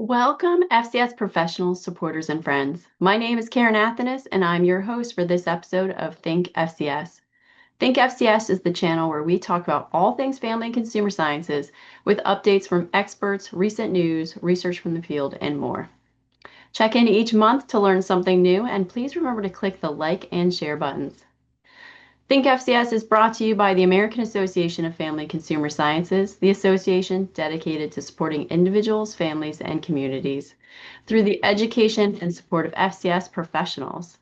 Welcome, FCS professionals, supporters, and friends. My name is Karen Athanas, and I'm your host for this episode of Think FCS. Think FCS is the channel where we talk about all things family and consumer sciences with updates from experts, recent news, research from the field, and more. Check in each month to learn something new, and please remember to click the like and share buttons. Think FCS is brought to you by the American Association of Family and Consumer Sciences, the association dedicated to supporting individuals, families, and communities through the education and support of FCS professionals.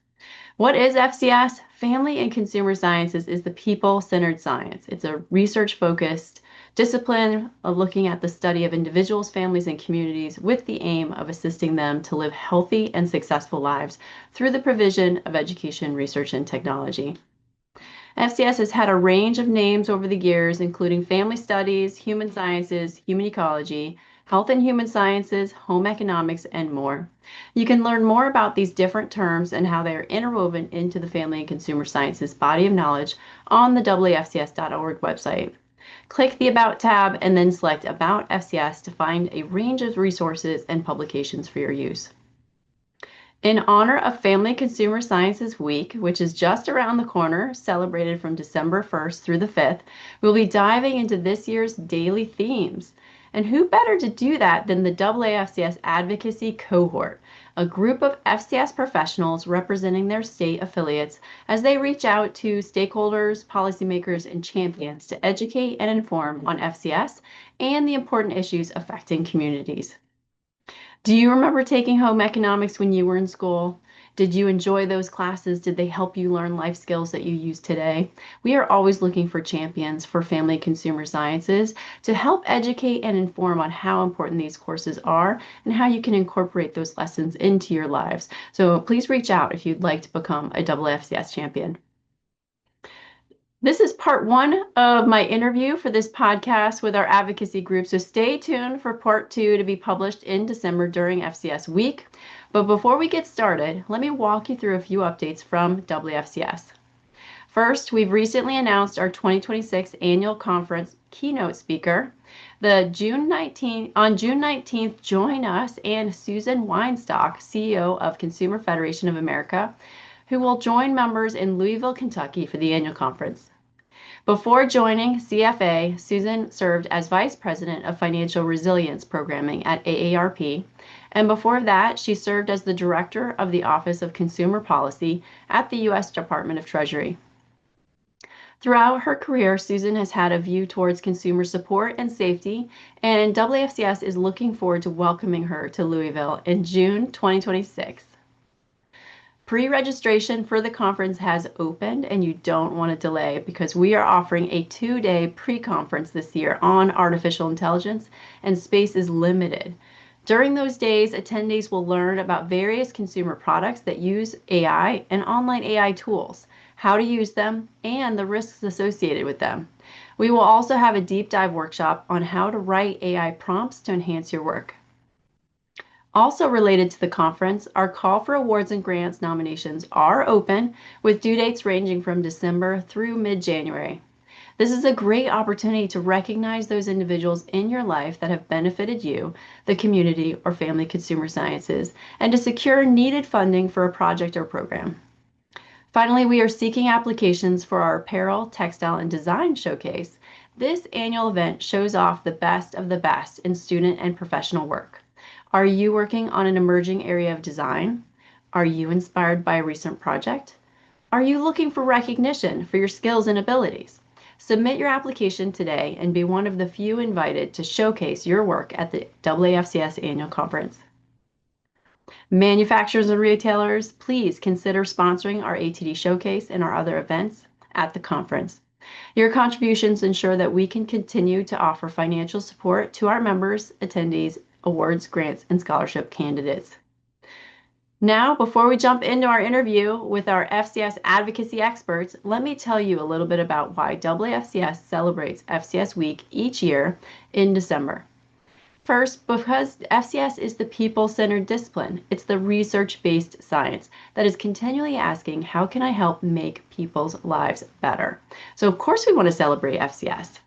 What is FCS? Family and Consumer Sciences is the people-centered science. It's a research-focused discipline of looking at the study of individuals, families, and communities with the aim of assisting them to live healthy and successful lives through the provision of education, research, and technology. FCS has had a range of names over the years, including Family Studies, Human Sciences, Human Ecology, Health and Human Sciences, Home Economics, and more. You can learn more about these different terms and how they are interwoven into the Family and Consumer Sciences body of knowledge on the AAFCS.org website. Click the About tab and then select About FCS to find a range of resources and publications for your use. In honor of Family Consumer Sciences Week, which is just around the corner, celebrated from December 1st through the 5th, we'll be diving into this year's daily themes. And who better to do that than the AAFCS Advocacy Cohort, a group of FCS professionals representing their state affiliates as they reach out to stakeholders, policymakers, and champions to educate and inform on FCS and the important issues affecting communities. Do you remember taking home economics when you were in school? Did you enjoy those classes? Did they help you learn life skills that you use today? We are always looking for champions for family consumer sciences to help educate and inform on how important these courses are and how you can incorporate those lessons into your lives. So please reach out if you'd like to become a FCS champion. This is part one of my interview for this podcast with our advocacy group, so stay tuned for part two to be published in December during FCS week. But before we get started, let me walk you through a few updates from FCS. First, we've recently announced our 2026 annual conference keynote speaker. On June 19th, join us and Susan Weinstock, CEO of Consumer Federation of America, who will join members in Louisville, Kentucky for the annual conference. Before joining CFA, Susan served as Vice President of Financial Resilience Programming at AARP, and before that, she served as the Director of the Office of Consumer Policy at the U.S. Department of Treasury. Throughout her career, Susan has had a view towards consumer support and safety, and FCS is looking forward to welcoming her to Louisville in June 2026. Pre-registration for the conference has opened and you don't want to delay because we are offering a 2-day pre-conference this year on artificial intelligence and space is limited. During those days, attendees will learn about various consumer products that use AI and online AI tools, how to use them, and the risks associated with them. We will also have a deep dive workshop on how to write AI prompts to enhance your work. Also related to the conference, our call for awards and grants nominations are open with due dates ranging from December through mid-January. This is a great opportunity to recognize those individuals in your life that have benefited you, the community, or family consumer sciences, and to secure needed funding for a project or program. Finally, we are seeking applications for our apparel, textile, and design showcase. This annual event shows off the best of the best in student and professional work. Are you working on an emerging area of design? Are you inspired by a recent project? Are you looking for recognition for your skills and abilities? Submit your application today and be one of the few invited to showcase your work at the AAFCS annual conference. Manufacturers and retailers, please consider sponsoring our ATD showcase and our other events at the conference. Your contributions ensure that we can continue to offer financial support to our members, attendees, awards, grants, and scholarship candidates. Now, before we jump into our interview with our FCS advocacy experts, let me tell you a little bit about why FCS celebrates FCS Week each year in December. First, because FCS is the people-centered discipline. It's the research-based science that is continually asking, how can I help make people's lives better? So of course we want to celebrate FCS.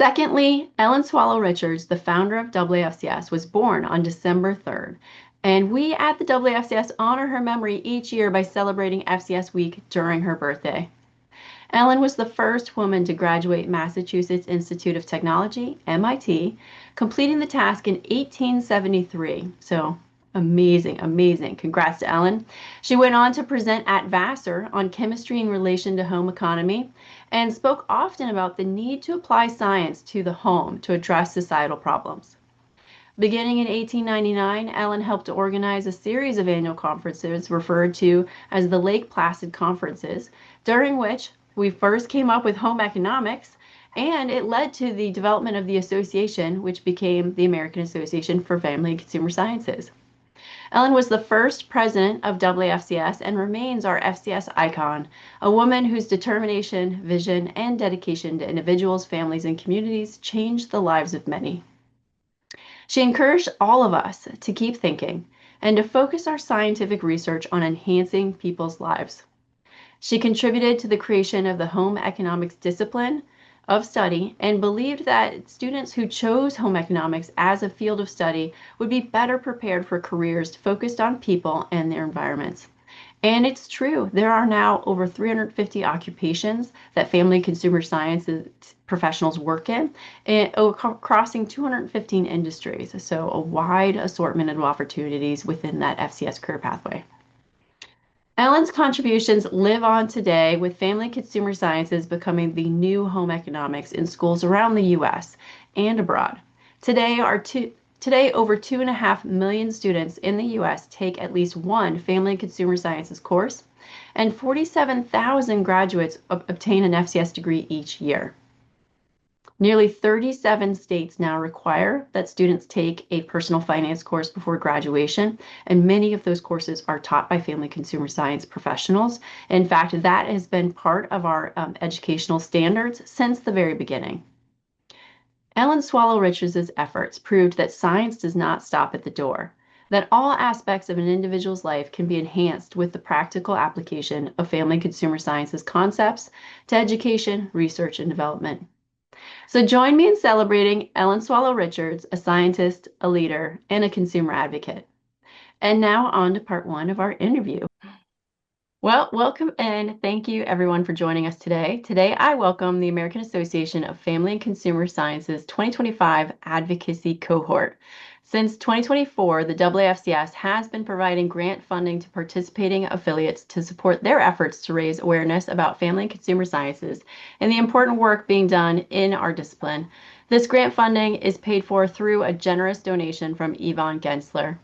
Secondly, Ellen Swallow Richards, the founder of AAFCS, was born on December 3rd. And we at the AAFCS honor her memory each year by celebrating FCS Week during her birthday. Ellen was the first woman to graduate Massachusetts Institute of Technology, MIT, completing the task in 1873. So amazing, amazing. Congrats to Ellen. She went on to present at Vassar on chemistry in relation to home economy and spoke often about the need to apply science to the home to address societal problems. Beginning in 1899, Ellen helped to organize a series of annual conferences referred to as the Lake Placid Conferences, during which we first came up with home economics, and it led to the development of the association, which became the American Association for Family and Consumer Sciences. Ellen was the first president of AAFCS and remains our FCS icon, a woman whose determination, vision, and dedication to individuals, families, and communities changed the lives of many. She encouraged all of us to keep thinking and to focus our scientific research on enhancing people's lives. She contributed to the creation of the home economics discipline of study and believed that students who chose home economics as a field of study would be better prepared for careers focused on people and their environments. And it's true, there are now over 350 occupations that family and consumer sciences professionals work in, and crossing 215 industries. So a wide assortment of opportunities within that FCS career pathway. Ellen's contributions live on today, with family and consumer sciences becoming the new home economics in schools around the U.S. and abroad. Today, over 2.5 million students in the U.S. take at least one family and consumer sciences course, and 47,000 graduates obtain an FCS degree each year. Nearly 37 states now require that students take a personal finance course before graduation, and many of those courses are taught by family consumer science professionals. In fact, that has been part of our educational standards since the very beginning. Ellen Swallow Richards' efforts proved that science does not stop at the door, that all aspects of an individual's life can be enhanced with the practical application of family and consumer sciences concepts to education, research, and development. So join me in celebrating Ellen Swallow Richards, a scientist, a leader, and a consumer advocate. And now on to part one of our interview. Well, welcome and thank you everyone for joining us today. Today, I welcome the American Association of Family and Consumer Sciences 2025 Advocacy Cohort. Since 2024, the AAFCS has been providing grant funding to participating affiliates to support their efforts to raise awareness about family and consumer sciences and the important work being done in our discipline. This grant funding is paid for through a generous donation from Yvonne Gensler.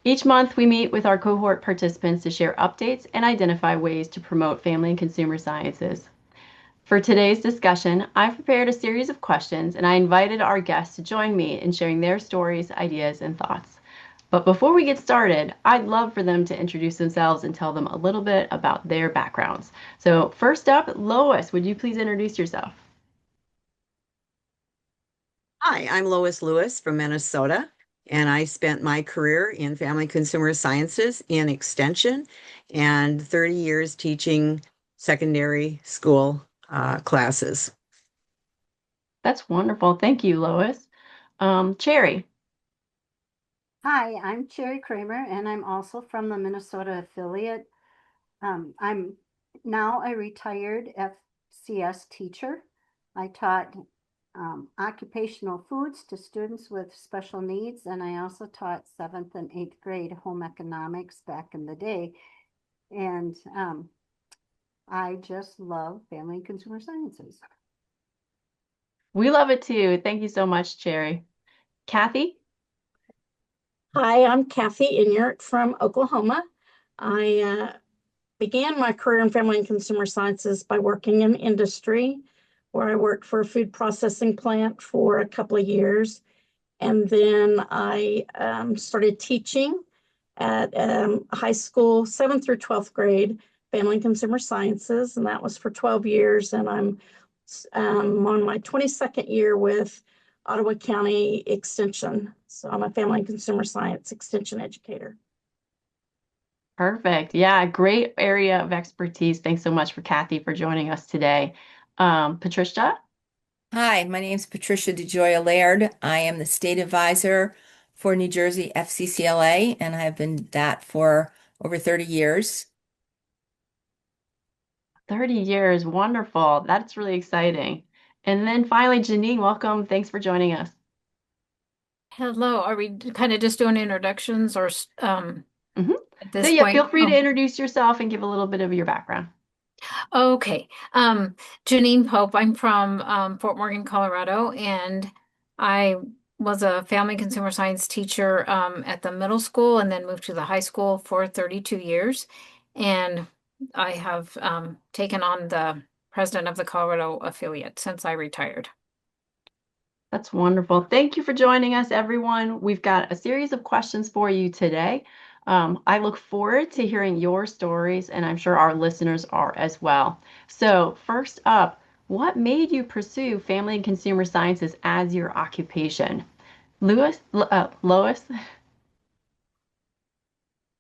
Each month, we meet with our cohort participants to share updates and identify ways to promote family and consumer sciences. For today's discussion, I've prepared a series of questions, and I invited our guests to join me in sharing their stories, ideas, and thoughts. But before we get started, I'd love for them to introduce themselves and tell them a little bit about their backgrounds. So first up, Lois, would you please introduce yourself? Hi, I'm Lois Lewis from Minnesota, and I spent my career in family consumer sciences in extension and 30 years teaching secondary school classes. That's wonderful. Thank you, Lois. Cherry. Hi, I'm Cherry Kramer, and I'm also from the Minnesota affiliate. I'm now a retired FCS teacher. I taught occupational foods to students with special needs, and I also taught 7th and 8th grade home economics back in the day. And I just love family and consumer sciences. We love it too. Thank you so much, Cherry. Kathy? Hi, I'm Kathy Inyart from Oklahoma. I began my career in family and consumer sciences by working in industry, where I worked for a food processing plant for a couple of years. And then I started teaching at high school, 7th through 12th grade, family and consumer sciences, and that was for 12 years. And I'm on my 22nd year with Ottawa County Extension. So I'm a family and consumer science extension educator. Perfect. Yeah, great area of expertise. Thanks so much for Kathy for joining us today. Patricia? Hi, my name is Patricia DeJoya Laird. I am the state advisor for New Jersey FCCLA, and I have been that for over 30 years. 30 years, wonderful. That's really exciting. And then finally, Janine, welcome. Thanks for joining us. Hello, are we kind of just doing introductions or Mhm. at So this yeah, feel point? free to introduce yourself and give a little bit of your background. Okay. Janine Pope, I'm from Fort Morgan, Colorado, and I was a family consumer science teacher at the middle school and then moved to the high school for 32 years. And I have taken on the president of the Colorado affiliate since I retired. That's wonderful. Thank you for joining us, everyone. We've got a series of questions for you today. I look forward to hearing your stories, and I'm sure our listeners are as well. So, first up, what made you pursue family and consumer sciences as your occupation? Lois?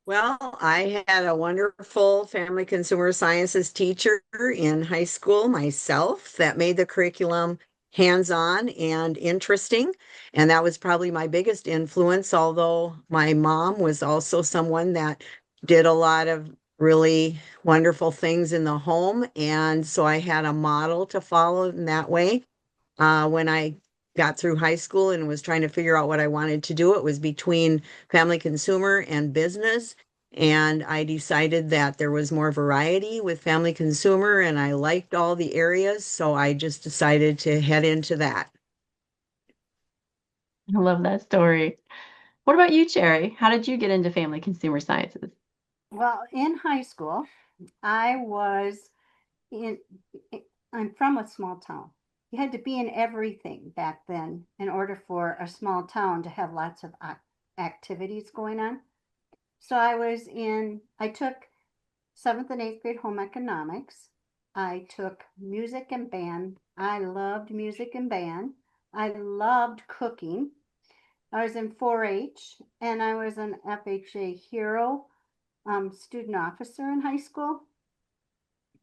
Well, I had a wonderful family consumer sciences teacher in high school myself that made the curriculum hands-on and interesting. And that was probably my biggest influence, although my mom was also someone that did a lot of really wonderful things in the home. And so I had a model to follow in that way. When I got through high school and was trying to figure out what I wanted to do, it was between family consumer and business. And I decided that there was more variety with family consumer and I liked all the areas. So I just decided to head into that. I love that story. What about you, Cherry? How did you get into family consumer sciences? Well, in high school, I was in, I'm from a small town. You had to be in everything back then in order for a small town to have lots of activities going on. So I took seventh and eighth grade home economics. I took music and band. I loved music and band. I loved cooking. I was in 4-H and I was an FHA hero student officer in high school.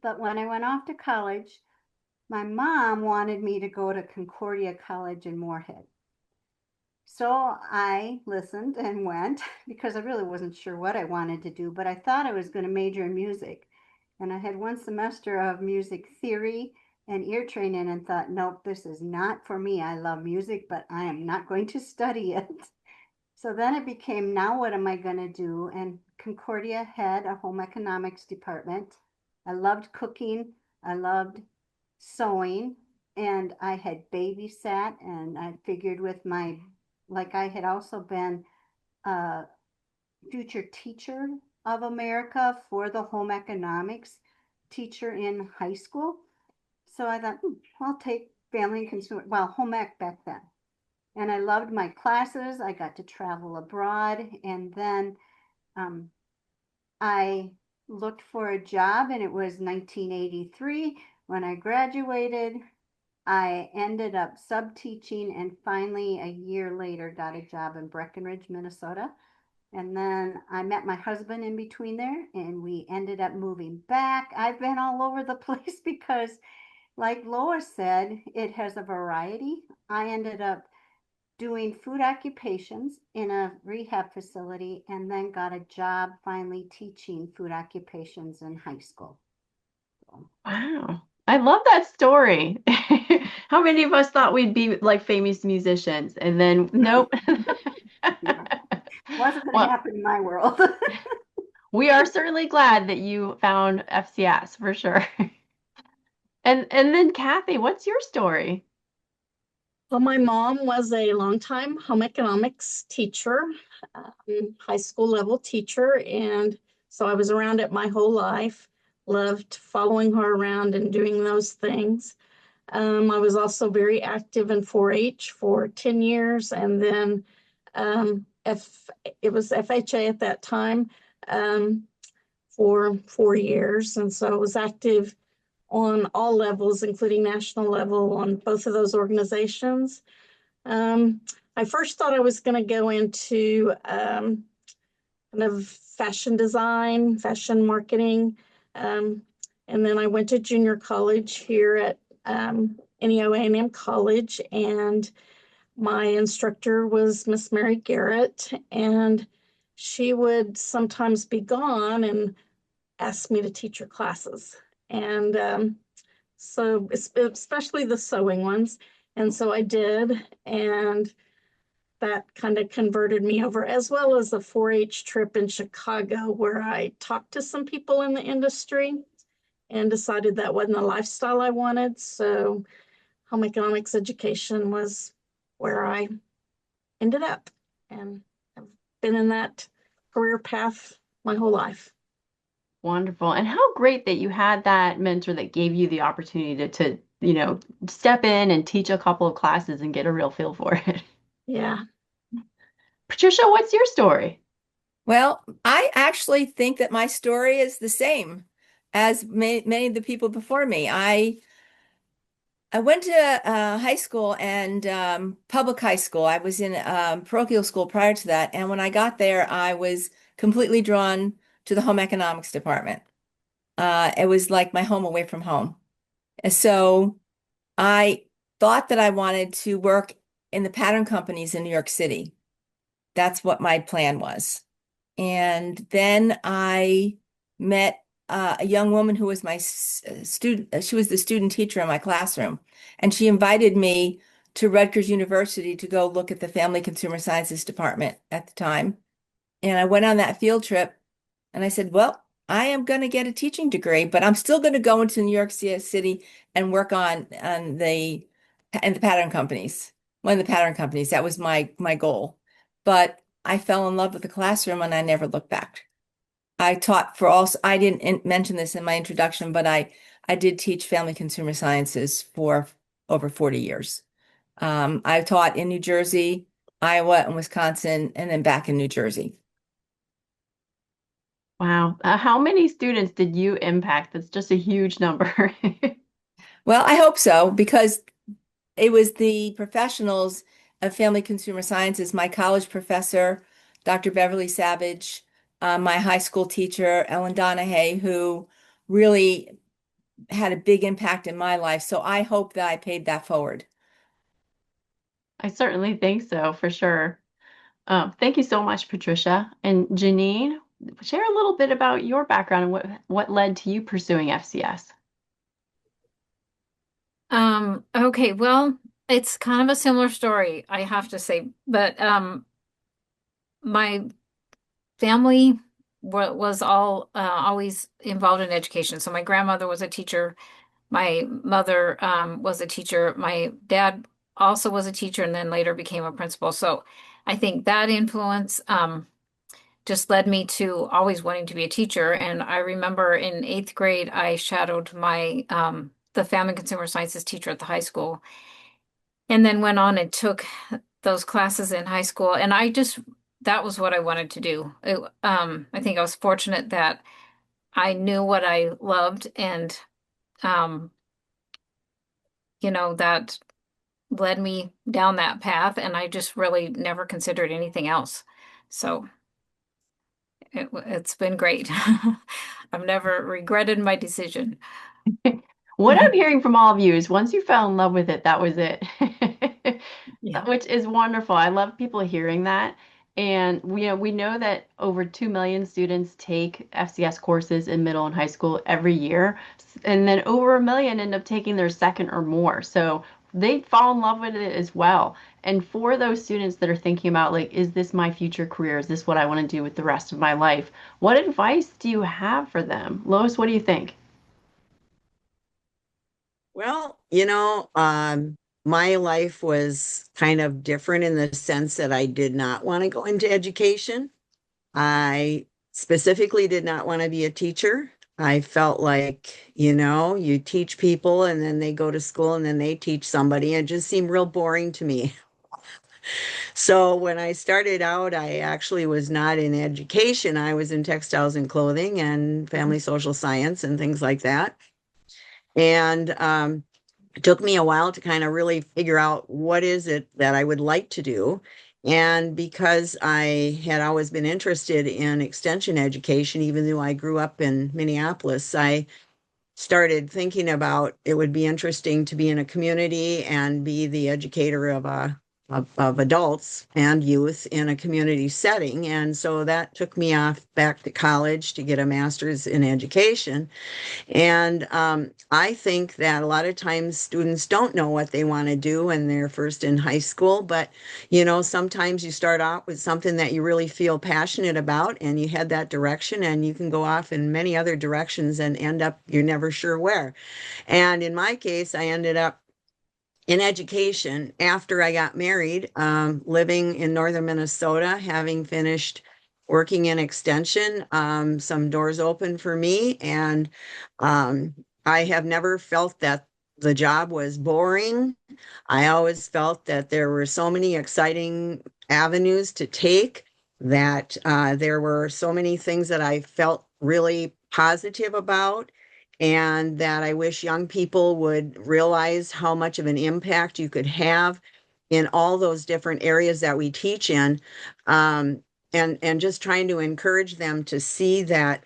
But when I went off to college, my mom wanted me to go to Concordia College in Moorhead. So I listened and went because I really wasn't sure what I wanted to do, but I thought I was going to major in music. And I had one semester of music theory and ear training and thought, nope, this is not for me. I love music, but I am not going to study it. So then it became, now what am I going to do? And Concordia had a home economics department. I loved cooking. I loved sewing. And I had babysat, and I figured with like I had also been a future teacher of America for the home economics teacher in high school. So I thought, I'll take family and consumer, well, home ec back then. And I loved my classes. I got to travel abroad. And then I looked for a job, and it was 1983 when I graduated. I ended up sub teaching and finally a year later got a job in Breckenridge, Minnesota. And then I met my husband in between there and we ended up moving back. I've been all over the place because, like Lois said, it has a variety. I ended up doing food occupations in a rehab facility and then got a job finally teaching food occupations in high school. Wow. I love that story. How many of us thought we'd be like famous musicians? And then, nope. Yeah. Wasn't going to Well, happen in my world. we are certainly glad that you found FCS for sure. And then Kathy, what's your story? Well, my mom was a longtime home economics teacher, high school level teacher. And so I was around it my whole life, loved following her around and doing those things. I was also very active in 4-H for 10 years. And then it was FHA at that time for 4 years. And so I was active on all levels, including national level on both of those organizations. I first thought I was going to go into kind of fashion design, fashion marketing. And then I went to junior college here at NEO-A&M College, and my instructor was Miss Mary Garrett, and she would sometimes be gone and ask me to teach her classes. And so especially the sewing ones. And so I did, and that kind of converted me over, as well as a 4-H trip in Chicago where I talked to some people in the industry and decided that wasn't the lifestyle I wanted. So home economics education was where I ended up, and I've been in that career path my whole life. Wonderful. And how great that you had that mentor that gave you the opportunity to step in and teach a couple of classes and get a real feel for it. Yeah. Patricia, what's your story? Well, I actually think that my story is the same as many of the people before me. I went to high school and public high school. I was in parochial school prior to that. And when I got there, I was completely drawn to the home economics department. It was like my home away from home. And so I thought that I wanted to work in the pattern companies in New York City. That's what my plan was. And then I met a young woman who was my student. She was the student teacher in my classroom. And she invited me to Rutgers University to go look at the Family Consumer Sciences department at the time. And I went on that field trip and I said, well, I am going to get a teaching degree, but I'm still going to go into New York City and work on the pattern companies. One of the pattern companies. That was my goal. But I fell in love with the classroom and I never looked back. I taught I didn't mention this in my introduction, but I did teach family consumer sciences for over 40 years. I taught in New Jersey, Iowa, and Wisconsin, and then back in New Jersey. Wow. How many students did you impact? That's just a huge number. Well, I hope so, because it was the professionals of family consumer sciences, my college professor, Dr. Beverly Savage, my high school teacher, Ellen Donahue, who really had a big impact in my life. So I hope that I paid that forward. I certainly think so, for sure. Thank you so much, Patricia. And Janine, share a little bit about your background and what led to you pursuing FCS. Okay, well, it's kind of a similar story, I have to say, but my family was all always involved in education. So my grandmother was a teacher, my mother was a teacher, my dad also was a teacher, and then later became a principal. So I think that influence just led me to always wanting to be a teacher. And I remember in 8th grade, I shadowed my the family consumer sciences teacher at the high school, and then went on and took those classes in high school. And that was what I wanted to do. I think I was fortunate that I knew what I loved, and um, that led me down that path, and I just really never considered anything else. So it's been great. I've never regretted my decision. What I'm hearing from all of you is once you fell in love with it, that was it. Yeah. Which is wonderful. I love people hearing that. And we know that over 2 million students take FCS courses in middle and high school every year. And then over 1 million end up taking their second or more. So they fall in love with it as well. And for those students that are thinking about, like, is this my future career? Is this what I want to do with the rest of my life? What advice do you have for them? Lois, what do you think? Well, my life was kind of different in the sense that I did not want to go into education. I specifically did not want to be a teacher. I felt like, you teach people and then they go to school and then they teach somebody. It just seemed real boring to me. So when I started out, I actually was not in education. I was in textiles and clothing and family social science and things like that. And it took me a while to kind of really figure out what is it that I would like to do. And because I had always been interested in extension education, even though I grew up in Minneapolis, I started thinking about it would be interesting to be in a community and be the educator of adults and youth in a community setting. And so that took me off back to college to get a master's in education. And I think that a lot of times students don't know what they want to do when they're first in high school. But, sometimes you start out with something that you really feel passionate about and you head that direction, and you can go off in many other directions and end up, you're never sure where. And in my case, I ended up in education after I got married, living in northern Minnesota, having finished working in extension. Some doors opened for me, and I have never felt that the job was boring. I always felt that there were so many exciting avenues to take, that there were so many things that I felt really positive about, and that I wish young people would realize how much of an impact you could have in all those different areas that we teach in. And just trying to encourage them to see that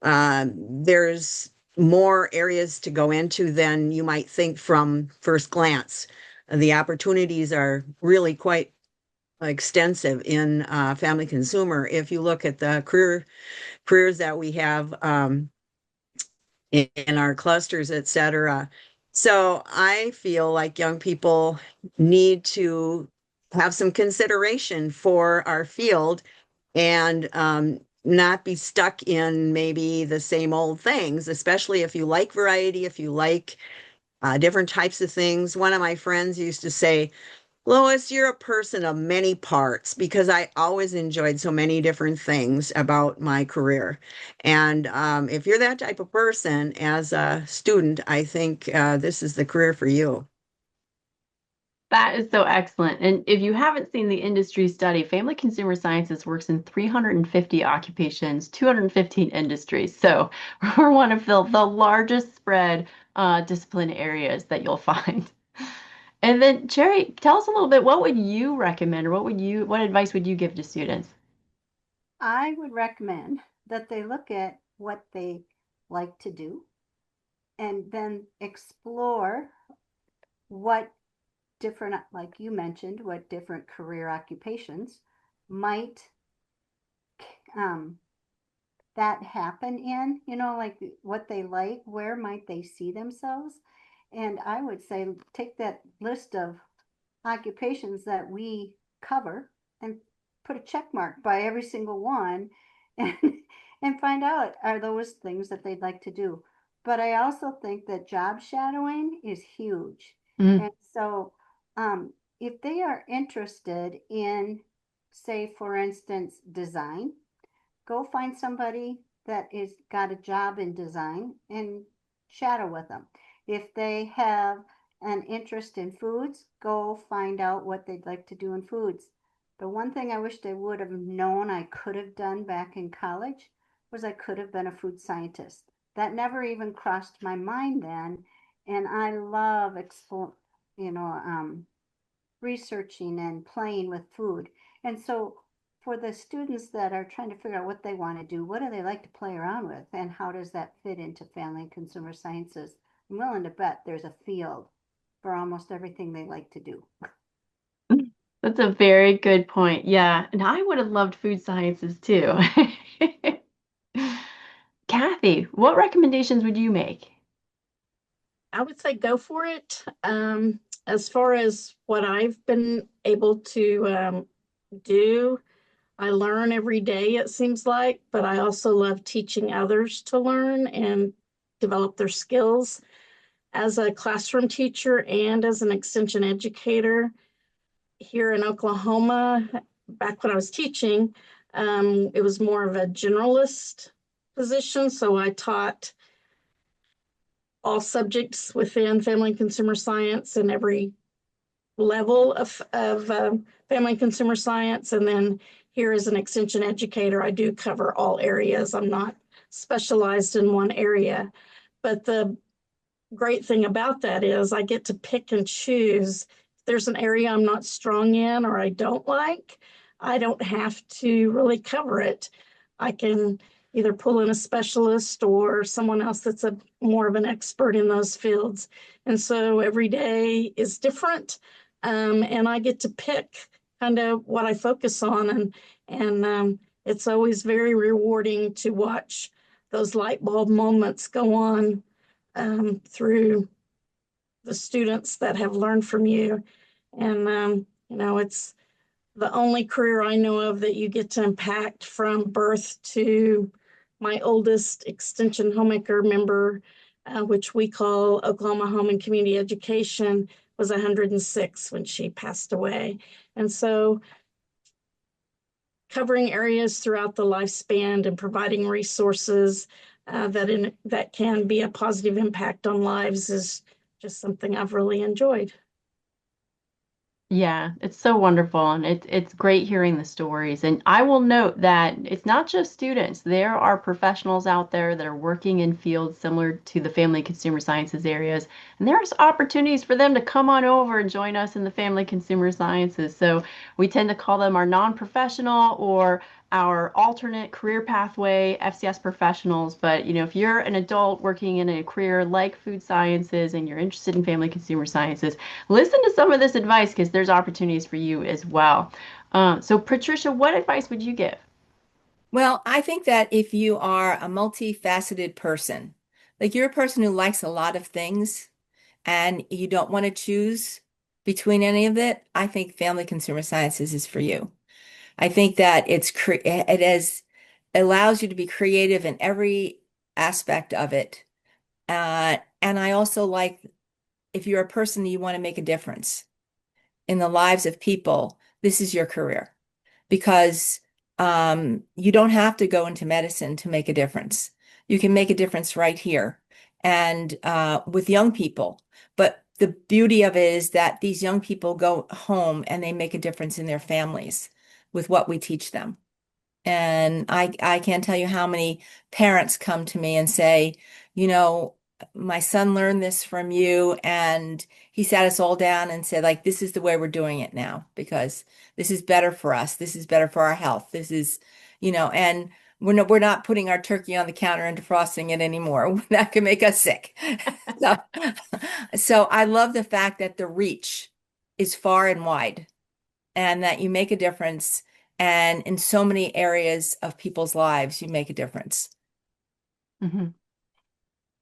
there's more areas to go into than you might think from first glance. The opportunities are really quite extensive in family consumer. If you look at the careers that we have in our clusters, et cetera. So I feel like young people need to have some consideration for our field, and not be stuck in maybe the same old things, especially if you like variety, if you like different types of things. One of my friends used to say, Lois, you're a person of many parts, because I always enjoyed so many different things about my career. And if you're that type of person as a student, I think this is the career for you. That is so excellent. And if you haven't seen the industry study, Family Consumer Sciences works in 350 occupations, 215 industries. So we're one of the largest spread discipline areas that you'll find. And then, Cherry, tell us a little bit, what would you recommend, or what advice would you give to students? I would recommend that they look at what they like to do and then explore what different, like you mentioned, what different career occupations might um, that happen in, like what they like, where might they see themselves? And I would say take that list of occupations that we cover and put a check mark by every single one and and find out, are those things that they'd like to do. But I also think that job shadowing is huge. Mm. And so if they are interested in, say, for instance, design, go find somebody that is got a job in design and shadow with them. If they have an interest in foods, go find out what they'd like to do in foods. The one thing I wish they would have known I could have done back in college was I could have been a food scientist. That never even crossed my mind then, and I love researching and playing with food. And so for the students that are trying to figure out what they want to do, what do they like to play around with, and how does that fit into family and consumer sciences? I'm willing to bet there's a field for almost everything they like to do. That's a very good point. Yeah, and I would have loved food sciences too. Kathy, what recommendations would you make? I would say go for it. As far as what I've been able to do, I learn every day, it seems like, but I also love teaching others to learn and develop their skills. As a classroom teacher and as an extension educator here in Oklahoma, back when I was teaching, it was more of a generalist position. So I taught all subjects within family and consumer science and every level of family and consumer science. And then here as an extension educator, I do cover all areas. I'm not specialized in one area. But the great thing about that is I get to pick and choose. If there's an area I'm not strong in or I don't like, I don't have to really cover it. I can, either pull in a specialist or someone else that's more of an expert in those fields. And so every day is different. And I get to pick kind of what I focus on. And it's always very rewarding to watch those light bulb moments go on through the students that have learned from you. And, it's the only career I know of that you get to impact from birth to my oldest extension homemaker member, which we call Oklahoma Home and Community Education, was 106 when she passed away. And so covering areas throughout the lifespan and providing resources that can be a positive impact on lives is just something I've really enjoyed. Yeah, it's so wonderful, and it's great hearing the stories. And I will note that it's not just students. There are professionals out there that are working in fields similar to the family consumer sciences areas, and there's opportunities for them to come on over and join us in the family consumer sciences. So we tend to call them our non-professional or our alternate career pathway FCS professionals. But if you're an adult working in a career like food sciences and you're interested in family consumer sciences, listen to some of this advice because there's opportunities for you as well. So Patricia, what advice would you give? Well, I think that if you are a multifaceted person, like you're a person who likes a lot of things and you don't want to choose between any of it, I think family consumer sciences is for you. I think that allows you to be creative in every aspect of it. And I also like if you're a person you want to make a difference in the lives of people, this is your career because you don't have to go into medicine to make a difference. You can make a difference right here and with young people. But the beauty of it is that these young people go home and they make a difference in their families with what we teach them. And I can't tell you how many parents come to me and say, my son learned this from you, and he sat us all down and said, like, this is the way we're doing it now because this is better for us. This is better for our health. This is, and we're not putting our turkey on the counter and defrosting it anymore. That can make us sick. So, so I love the fact that the reach is far and wide and that you make a difference. And in so many areas of people's lives, you make a difference. Mhm.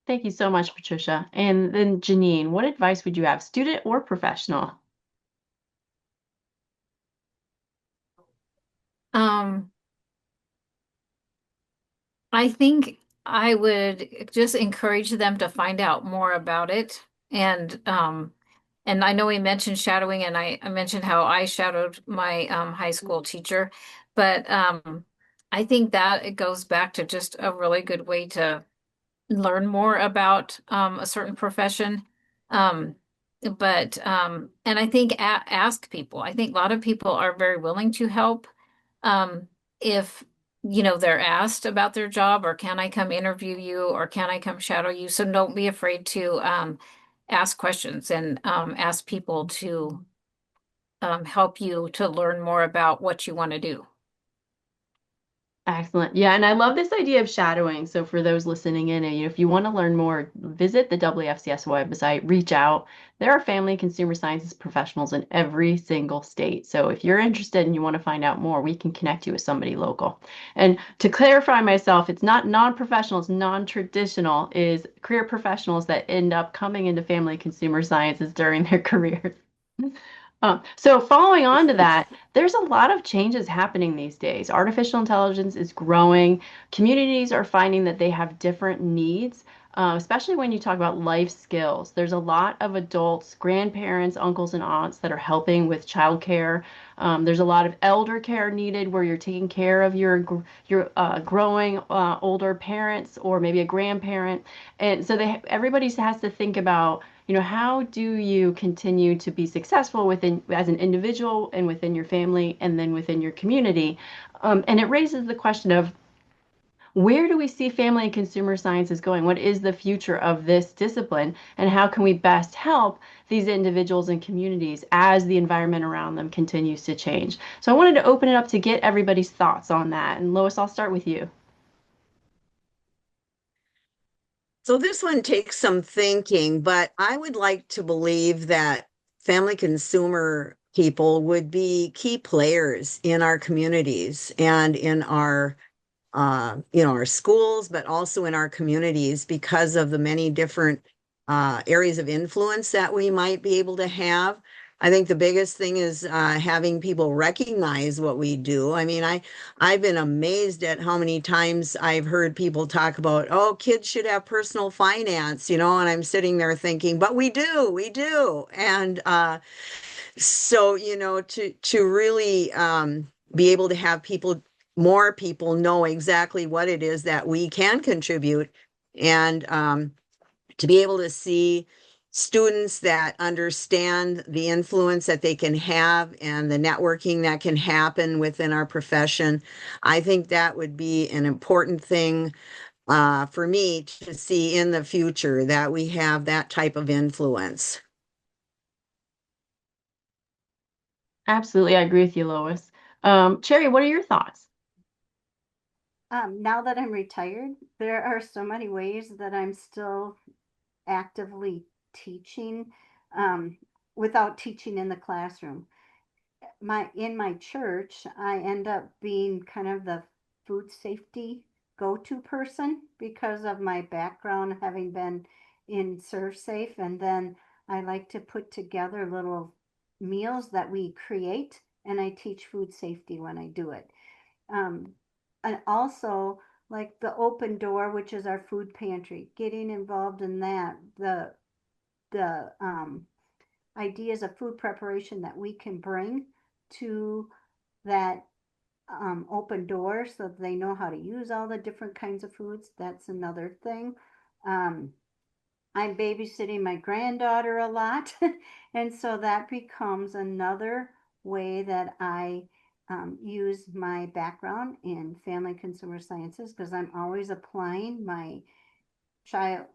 Thank you so much, Patricia. And then Janine, what advice would you have, student or professional? Um, I think I would just encourage them to find out more about it. And I know we mentioned shadowing, and I mentioned how I shadowed my high school teacher, but I think that it goes back to just a really good way to learn more about a certain profession. Um, and I think ask people. I think a lot of people are very willing to help if they're asked about their job, or can I come interview you, or can I come shadow you? So don't be afraid to ask questions and ask people to help you to learn more about what you want to do. Excellent. Yeah, and I love this idea of shadowing. So for those listening in, if you want to learn more, visit the AAFCS website, reach out. There are family consumer sciences professionals in every single state. So if you're interested and you want to find out more, we can connect you with somebody local. And to clarify myself, it's not non-professional, it's non-traditional, is career professionals that end up coming into family consumer sciences during their careers. So following on to that, there's a lot of changes happening these days. Artificial intelligence is growing. Communities are finding that they have different needs, especially when you talk about life skills. There's a lot of adults, grandparents, uncles, and aunts that are helping with childcare. There's a lot of elder care needed where you're taking care of your growing older parents or maybe a grandparent. And so everybody has to think about how do you continue to be successful within as an individual and within your family and then within your community? And it raises the question of where do we see family and consumer sciences going? What is the future of this discipline? And how can we best help these individuals and communities as the environment around them continues to change? So I wanted to open it up to get everybody's thoughts on that. And Lois, I'll start with you. So this one takes some thinking, but I would like to believe that family consumer people would be key players in our communities and in our our schools, but also in our communities because of the many different areas of influence that we might be able to have. I think the biggest thing is having people recognize what we do. I mean, I've been amazed at how many times I've heard people talk about, oh, kids should have personal finance, and I'm sitting there thinking, but we do. And so, to really be able to have more people know exactly what it is that we can contribute, and to be able to see students that understand the influence that they can have and the networking that can happen within our profession. I think that would be an important thing for me to see in the future, that we have that type of influence. Absolutely, I agree with you, Lois. Cherry, what are your thoughts? Now that I'm retired, there are so many ways that I'm still actively teaching um, without teaching in the classroom. In my church, I end up being kind of the food safety go-to person because of my background having been in Serve Safe, and then I like to put together little meals that we create, and I teach food safety when I do it. Um, and also like the open door, which is our food pantry, getting involved in that, the ideas of food preparation that we can bring to that open door so they know how to use all the different kinds of foods. That's another thing. Um, I'm babysitting my granddaughter a lot, and so that becomes another way that I use my background in family consumer sciences, because I'm always applying my child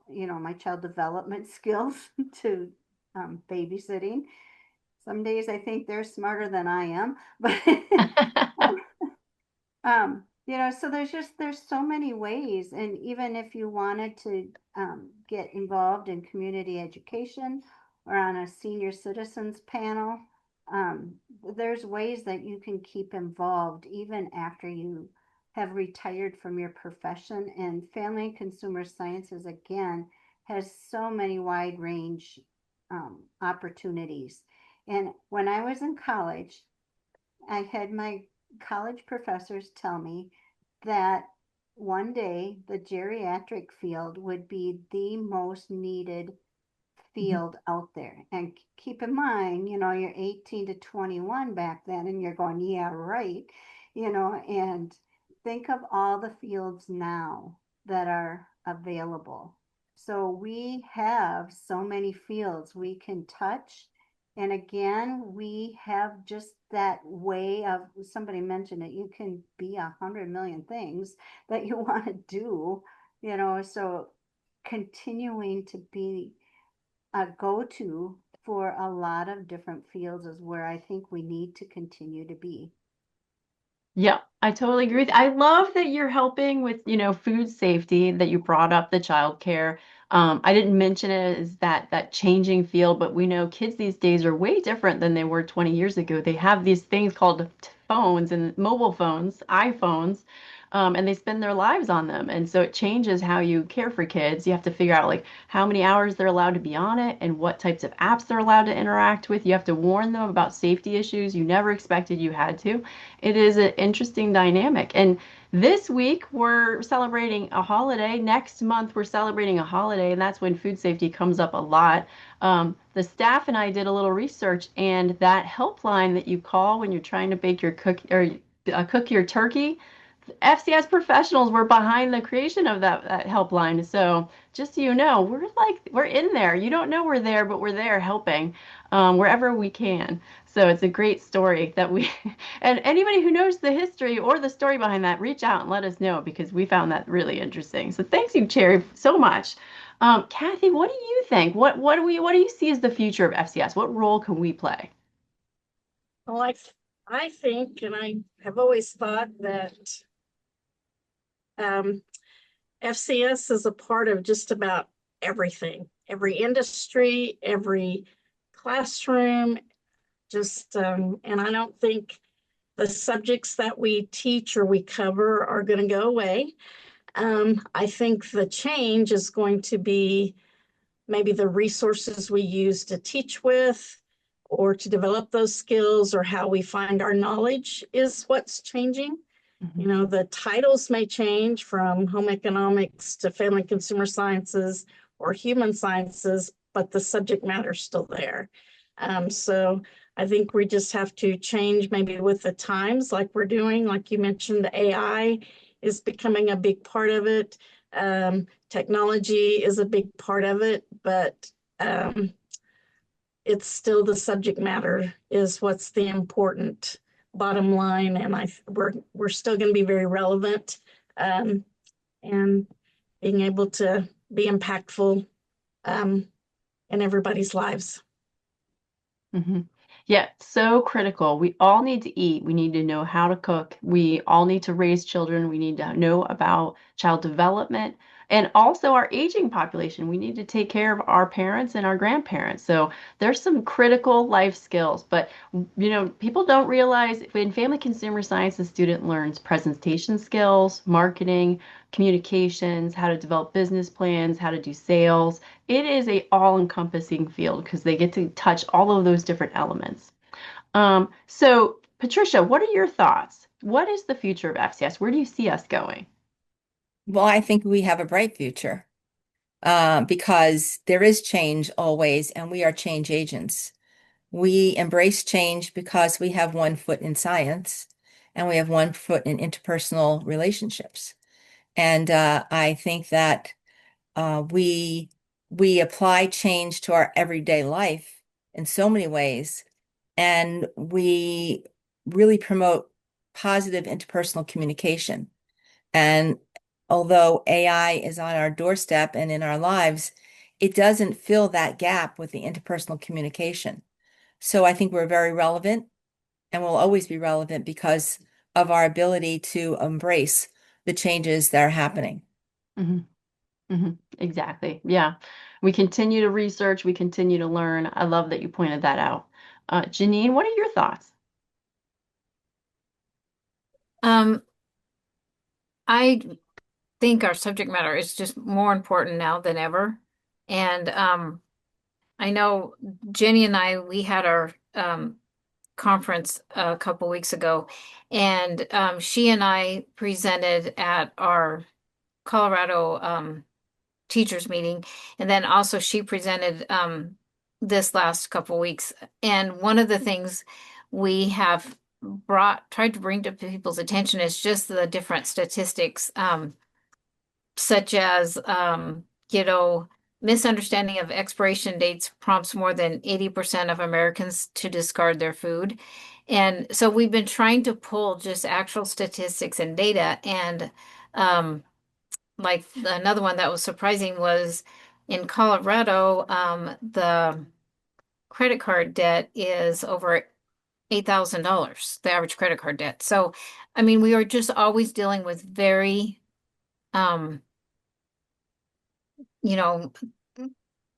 development skills to babysitting. Some days I think they're smarter than I am, but so there's so many ways, and even if you wanted to get involved in community education or on a senior citizens panel, um, there's ways that you can keep involved even after you have retired from your profession. And family and consumer sciences, again, has so many wide range opportunities. And when I was in college, I had my college professors tell me that one day the geriatric field would be the most needed field out there. And keep in mind, you're 18 to 21 back then, and you're going, yeah, right. And think of all the fields now that are available. So we have so many fields we can touch. And again, we have just that way of, somebody mentioned it, you can be 100 million things that you want to do, so continuing to be a go-to for a lot of different fields is where I think we need to continue to be. Yeah, I totally agree with you. I love that you're helping with, food safety, that you brought up the childcare. I didn't mention it as that changing field, but we know kids these days are way different than they were 20 years ago. They have these things called phones and mobile phones, iPhones, and they spend their lives on them. And so it changes how you care for kids. You have to figure out like how many hours they're allowed to be on it and what types of apps they're allowed to interact with. You have to warn them about safety issues you never expected you had to. It is an interesting dynamic. And this week we're celebrating a holiday. Next month we're celebrating a holiday, and that's when food safety comes up a lot. The staff and I did a little research, and that helpline that you call when you're trying to bake your cook your turkey, FCS professionals were behind the creation of that helpline. So just so you know, we're in there. You don't know we're there, but we're there helping wherever we can. So it's a great story that we, and anybody who knows the history or the story behind that, reach out and let us know, because we found that really interesting. So thanks you, Cherry, so much. Kathy, what do you think? What do you see as the future of FCS? What role can we play? Well, I think, and I have always thought that um, FCS is a part of just about every industry, every classroom, and I don't think the subjects that we teach or we cover are going to go away. I think the change is going to be maybe the resources we use to teach with or to develop those skills, or how we find our knowledge is what's changing. Mhm. You know, the titles may change from home economics to family consumer sciences or human sciences, but the subject matter is still there. So I think we just have to change maybe with the times, like we're doing. Like you mentioned, the AI is becoming a big part of it. Technology is a big part of it, but it's still the subject matter is what's the important bottom line, and we're still going to be very relevant, and being able to be impactful in everybody's lives. Mhm. Yeah, so critical. We all need to eat. We need to know how to cook. We all need to raise children. We need to know about child development and also our aging population. We need to take care of our parents and our grandparents. So there's some critical life skills. But, people don't realize in family consumer science, the student learns presentation skills, marketing, communications, how to develop business plans, how to do sales. It is a all-encompassing field because they get to touch all of those different elements. So Patricia, what are your thoughts? What is the future of FCS? Where do you see us going? Well, I think we have a bright future because there is change always, and we are change agents. We embrace change because we have one foot in science and we have one foot in interpersonal relationships. And I think that we apply change to our everyday life in so many ways, and we really promote positive interpersonal communication. And although AI is on our doorstep and in our lives, it doesn't fill that gap with the interpersonal communication. So I think we're very relevant and will always be relevant because of our ability to embrace the changes that are happening. Hmm. Hmm. Exactly. Yeah. We continue to research, we continue to learn. I love that you pointed that out. Janine, what are your thoughts? Um, I think our subject matter is just more important now than ever. And I know Jenny and I, we had our conference a couple weeks ago, and she and I presented at our Colorado teachers meeting, and then also she presented this last couple weeks. And one of the things we have tried to bring to people's attention is just the different statistics, such as misunderstanding of expiration dates prompts more than 80% of Americans to discard their food. And so we've been trying to pull just actual statistics and data. And like another one that was surprising was in Colorado, the credit card debt is over $8,000, the average credit card debt. So, I mean, we are just always dealing with very, um, you know,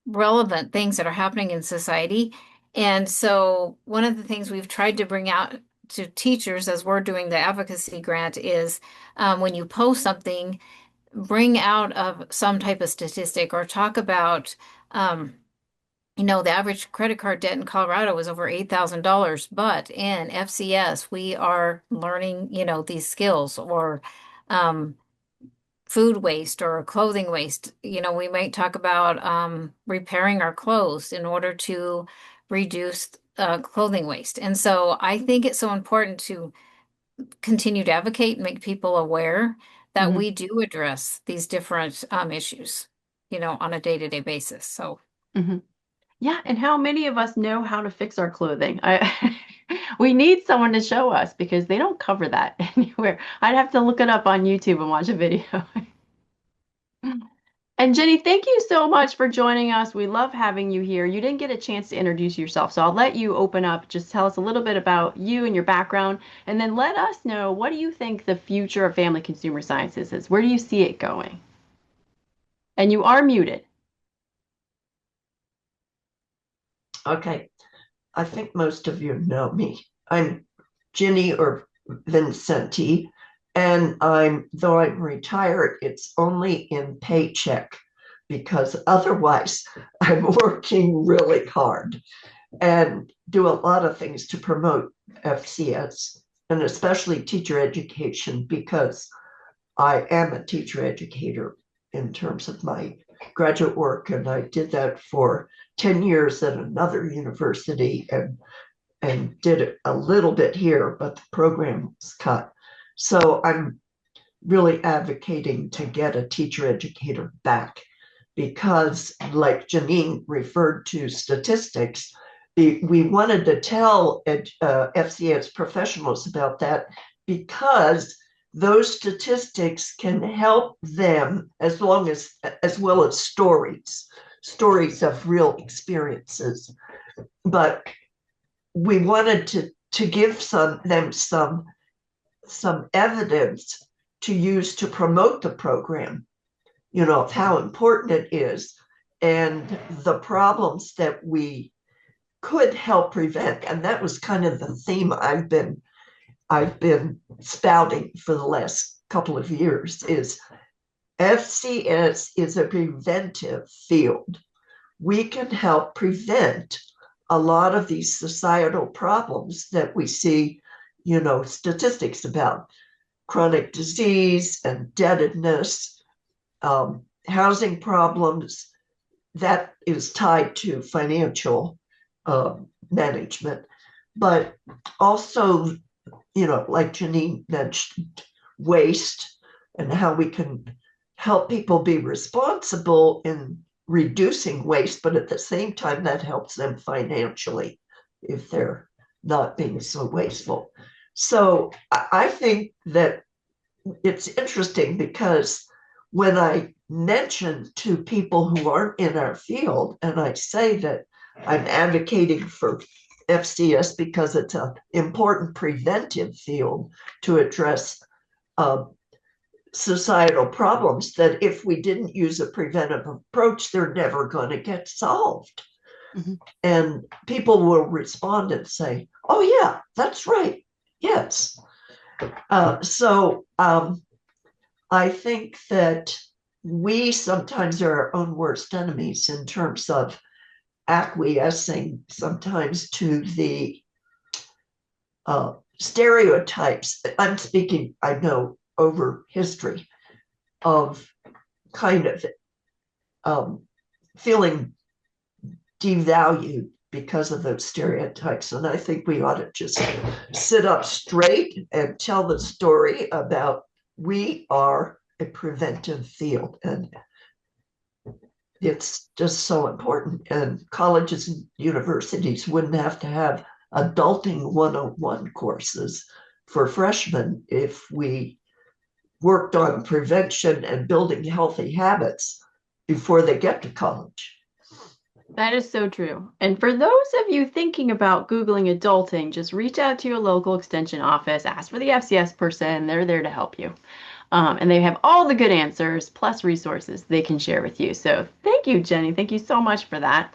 relevant things that are happening in society. And so one of the things we've tried to bring out to teachers as we're doing the advocacy grant is when you post something, bring out of some type of statistic or talk about, the average credit card debt in Colorado was over $8,000, but in FCS, we are learning, these skills or food waste or clothing waste. We might talk about repairing our clothes in order to reduce clothing waste. And so I think it's so important to continue to advocate and make people aware that Hmm. we do address these different issues, on a day-to-day basis. So, Hmm. Yeah, and how many of us know how to fix our clothing? We need someone to show us because they don't cover that anywhere. I'd have to look it up on YouTube and watch a video. And Jenny, thank you so much for joining us. We love having you here. You didn't get a chance to introduce yourself, so I'll let you open up. Just tell us a little bit about you and your background, and then let us know, what do you think the future of family consumer sciences is? Where do you see it going? And you are muted. Okay, I think most of you know me. I'm Ginny or Vincenti, and though I'm retired, it's only in paycheck because otherwise I'm working really hard and do a lot of things to promote FCS and especially teacher education because I am a teacher educator in terms of my graduate work, and I did that for 10 years at another university and did it a little bit here, but the program was cut. So I'm really advocating to get a teacher educator back because, like Janine referred to statistics, we wanted to tell FCS professionals about that because those statistics can help them as well as stories of real experiences. But we wanted to give them some evidence to use to promote the program, of how important it is and the problems that we could help prevent. And that was kind of the theme I've been spouting for the last couple of years is FCS is a preventive field. We can help prevent a lot of these societal problems that we see, statistics about chronic disease, indebtedness, housing problems. That is tied to financial management, but also, like Janine mentioned, waste and how we can help people be responsible in reducing waste, but at the same time, that helps them financially if they're not being so wasteful. So I think that it's interesting because when I mention to people who aren't in our field, and I say that I'm advocating for FCS because it's an important preventive field to address societal problems, that if we didn't use a preventive approach, they're never going to get solved. Mm-hmm. And people will respond and say, oh, yeah, that's right. Yes. So I think that we sometimes are our own worst enemies in terms of acquiescing sometimes to the stereotypes. I'm speaking, I know, over history of kind of feeling devalued because of those stereotypes. And I think we ought to just sit up straight and tell the story about we are a preventive field. And it's just so important. And colleges and universities wouldn't have to have adulting 101 courses for freshmen if we worked on prevention and building healthy habits before they get to college. That is so true. And for those of you thinking about Googling adulting, just reach out to your local extension office, ask for the FCS person. They're there to help you. And they have all the good answers plus resources they can share with you. So thank you, Jenny. Thank you so much for that.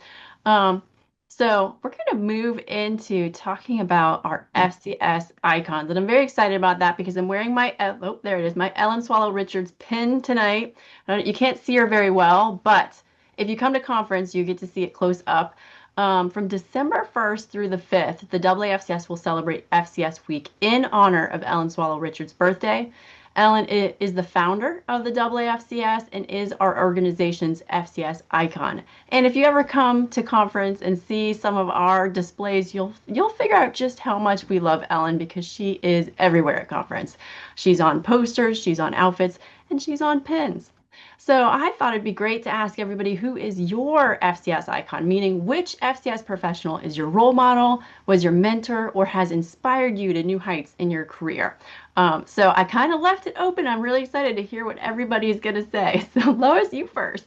So we're going to move into talking about our FCS icons. And I'm very excited about that because I'm wearing my, oh, there it is, my Ellen Swallow Richards pin tonight. You can't see her very well, but if you come to conference, you get to see it close up. From December 1st through the 5th, the AAFCS will celebrate FCS Week in honor of Ellen Swallow Richards' birthday. Ellen is the founder of the AAFCS and is our organization's FCS icon. And if you ever come to conference and see some of our displays, you'll figure out just how much we love Ellen because she is everywhere at conference. She's on posters, she's on outfits, and she's on pins. So I thought it'd be great to ask everybody who is your FCS icon, meaning which FCS professional is your role model, was your mentor, or has inspired you to new heights in your career. So I kind of left it open. I'm really excited to hear what everybody's going to say. So Lois, you first.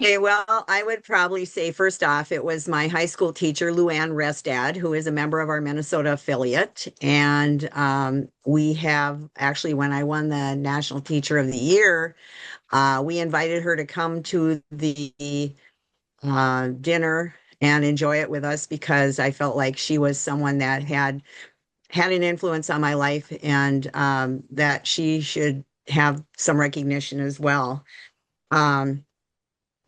Okay, well, I would probably say first off, it was my high school teacher, Luann Restad, who is a member of our Minnesota affiliate. And we have actually, when I won the National Teacher of the Year, we invited her to come to the dinner and enjoy it with us because I felt like she was someone that had an influence on my life and that she should have some recognition as well. Um,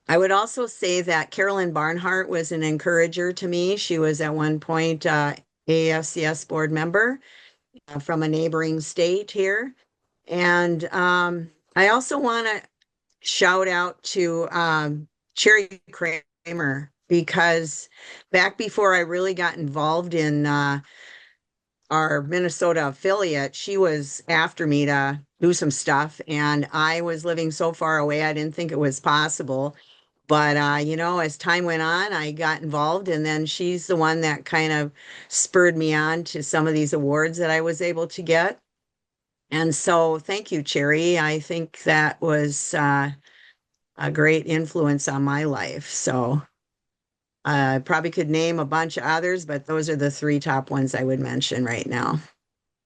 I would also say that Carolyn Barnhart was an encourager to me. She was at one point AAFCS board member from a neighboring state here. And I also want to shout out to Cherry Kramer because back before I really got involved in our Minnesota affiliate, she was after me to do some stuff. And I was living so far away, I didn't think it was possible. But, as time went on, I got involved. And then she's the one that kind of spurred me on to some of these awards that I was able to get. And so thank you, Cherry. I think that was a great influence on my life. So I probably could name a bunch of others, but those are the three top ones I would mention right now.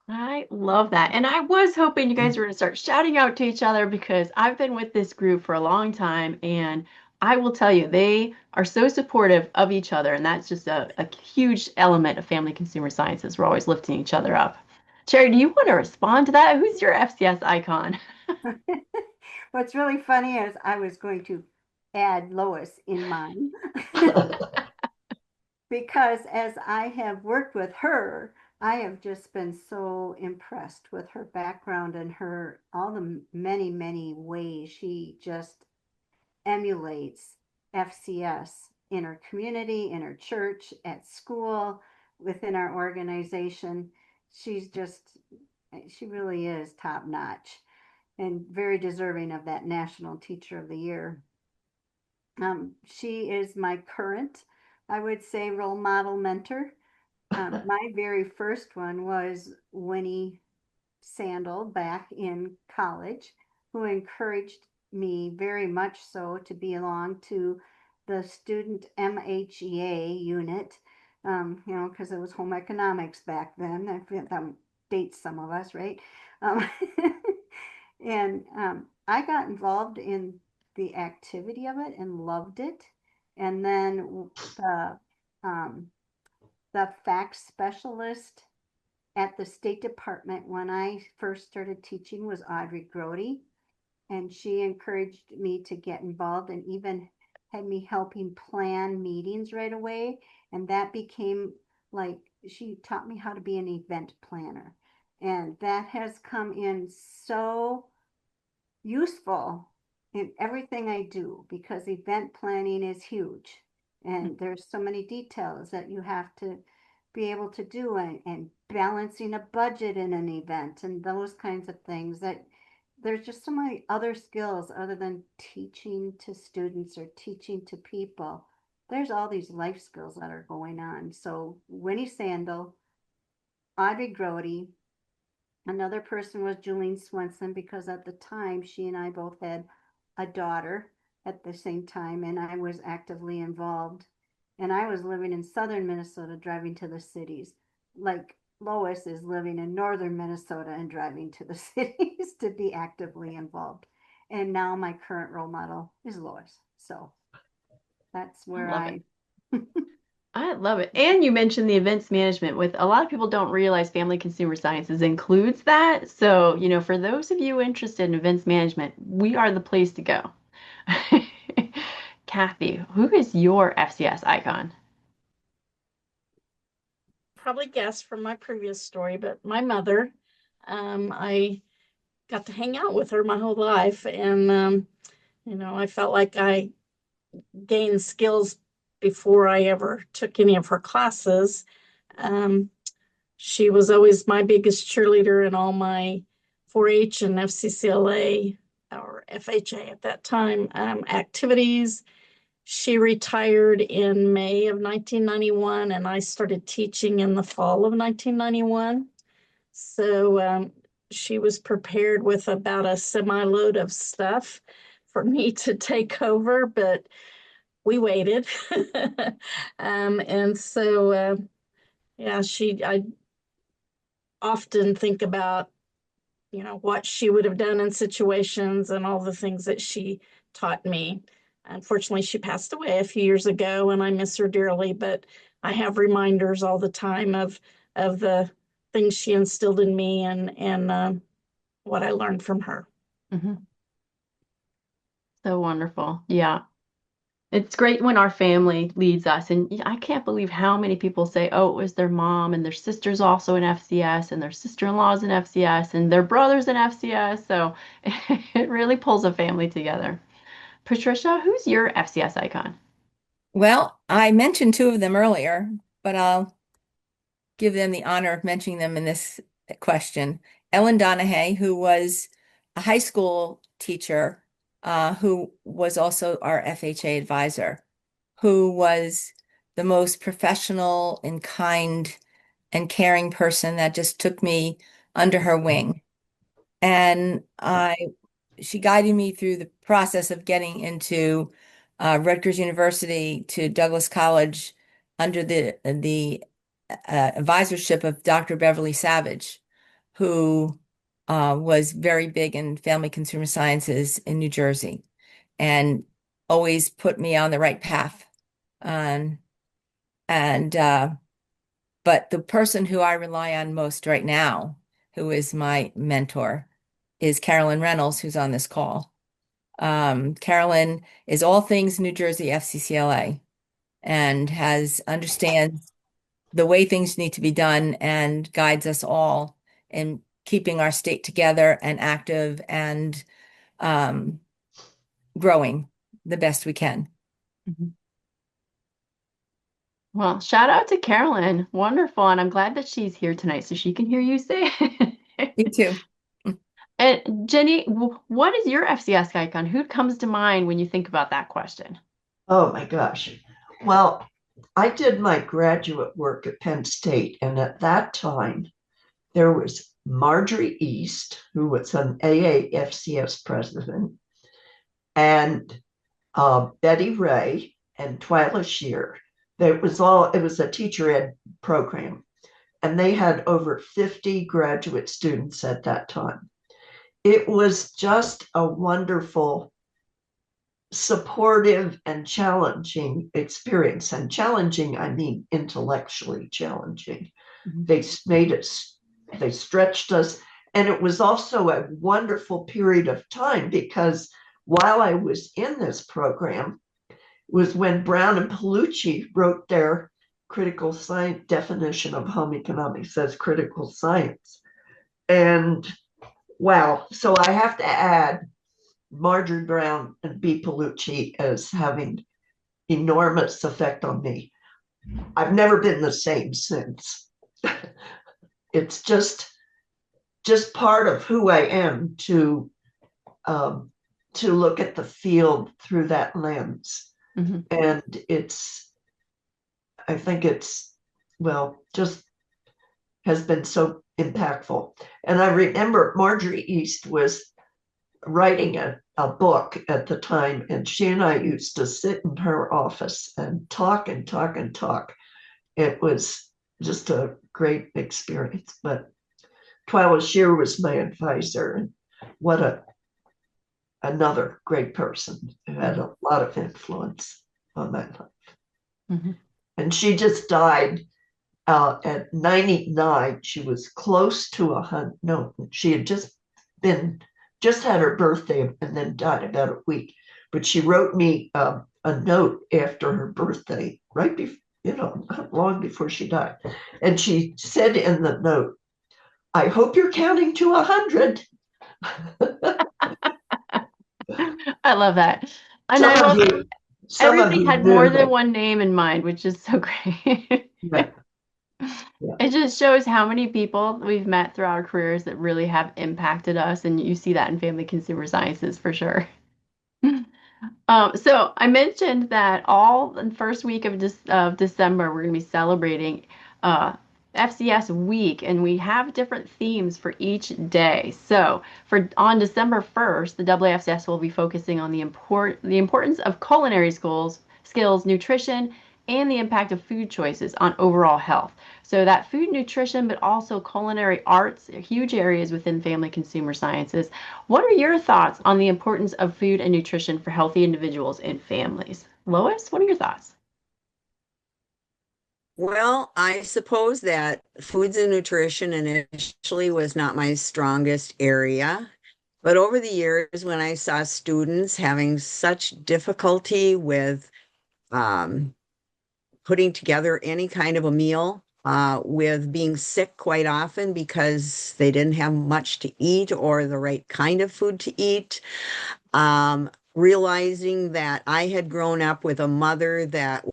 I love that. And I was hoping you guys were going to start shouting out to each other because I've been with this group for a long time. And I will tell you, they are so supportive of each other. And that's just a huge element of family consumer sciences. We're always lifting each other up. Cherry, do you want to respond to that? Who's your FCS icon? What's really funny is I was going to add Lois in mine because as I have worked with her, I have just been so impressed with her background and her all the many, many ways she just emulates FCS in her community, in her church, at school, within our organization. She's just, she really is top notch and very deserving of that National Teacher of the Year. She is my current, I would say, role model mentor. My very first one was Winnie Sandel back in college, who encouraged me very much so to belong to the student MHEA unit, because it was home economics back then. I think that dates some of us, right? Um, and I got involved in the activity of it and loved it. And then um, the fact specialist at the State Department when I first started teaching was Audrey Grody, and she encouraged me to get involved and even had me helping plan meetings right away. And that became like she taught me how to be an event planner. And that has come in so useful in everything I do because event planning is huge. And there's so many details that you have to be able to do and balancing a budget in an event and those kinds of things that there's just so many other skills other than teaching to students or teaching to people. There's all these life skills that are going on. So Winnie Sandel, Audrey Grody, another person was Julene Swenson because at the time she and I both had a daughter at the same time and I was actively involved. And I was living in southern Minnesota driving to the cities. Like Lois is living in northern Minnesota and driving to the cities to be actively involved. And now my current role model is Lois. So that's where Love it. I love it. And you mentioned the events management with a lot of people don't realize family consumer sciences includes that. So, for those of you interested in events management, we are the place to go. Kathy, who is your FCS icon? Probably guessed from my previous story, but my mother, I got to hang out with her my whole life. And, I felt like I gained skills before I ever took any of her classes. She was always my biggest cheerleader in all my 4-H and FCCLA or FHA at that time activities. She retired in May of 1991, and I started teaching in the fall of 1991. So she was prepared with about a semi-load of stuff for me to take over, but we waited. And so, yeah, I often think about, what she would have done in situations and all the things that she taught me. Unfortunately, she passed away a few years ago, and I miss her dearly, but I have reminders all the time of the things she instilled in me and what I learned from her. Mm-hmm. So wonderful. Yeah. It's great when our family leads us. And I can't believe how many people say, oh, it was their mom and their sister's also in FCS and their sister-in-law's in FCS and their brother's in FCS. So it really pulls a family together. Patricia, who's your FCS icon? Well, I mentioned two of them earlier, but I'll give them the honor of mentioning them in this question. Ellen Donahue, who was a high school teacher, who was also our FHA advisor, who was the most professional and kind and caring person that just took me under her wing. And she guided me through the process of getting into Rutgers University to Douglas College under the advisorship of Dr. Beverly Savage, who was very big in family consumer sciences in New Jersey and always put me on the right path. And but the person who I rely on most right now, who is my mentor, is Carolyn Reynolds, who's on this call. Carolyn is all things New Jersey FCCLA and understands the way things need to be done and guides us all in keeping our state together and active and growing the best we can. Mm-hmm. Well, shout out to Carolyn. Wonderful. And I'm glad that she's here tonight so she can hear you say it. You too. And Jenny, what is your FCS icon? Who comes to mind when you think about that question? Oh my gosh. Well, I did my graduate work at Penn State, and at that time, there was Marjorie East, who was an AAFCS president, and Betty Ray and Twyla Shear. It was a teacher ed program, and they had over 50 graduate students at that time. It was just a wonderful, supportive, and challenging experience. And challenging, I mean intellectually challenging. Mm-hmm. They stretched us. And it was also a wonderful period of time because while I was in this program was when Brown and Palucci wrote their critical science definition of home economics as critical science. And wow, so I have to add Marjorie Brown and B. Palucci as having enormous effect on me. I've never been the same since. It's just part of who I am to look at the field through that lens. Mm-hmm. And I think just has been so impactful. And I remember Marjorie East was writing a book at the time, and she and I used to sit in her office and talk and talk and talk. It was just a great experience. But Twyla Shear was my advisor, and what another great person who had a lot of influence on my life. Mm-hmm. And she just died at 99. She was close to 100. No, she had just had her birthday and then died about a week. But she wrote me a note after her birthday, right before, not long before she died. And she said in the note, "I hope you're counting to 100." I love that. And I love everybody had more than one name in mind, which is so great. Right. Yeah. It just shows how many people we've met throughout our careers that really have impacted us, and you see that in family consumer sciences for sure. So I mentioned that all the first week of December we're going to be celebrating FCS week, and we have different themes for each day. So on December 1st, the AAFCS will be focusing on the importance of culinary skills, nutrition, and the impact of food choices on overall health. So that food nutrition, but also culinary arts, are huge areas within family consumer sciences. What are your thoughts on the importance of food and nutrition for healthy individuals and families? Lois, what are your thoughts? Well, I suppose that foods and nutrition initially was not my strongest area. But over the years, when I saw students having such difficulty with um, putting together any kind of a meal, with being sick quite often because they didn't have much to eat or the right kind of food to eat, realizing that I had grown up with a mother that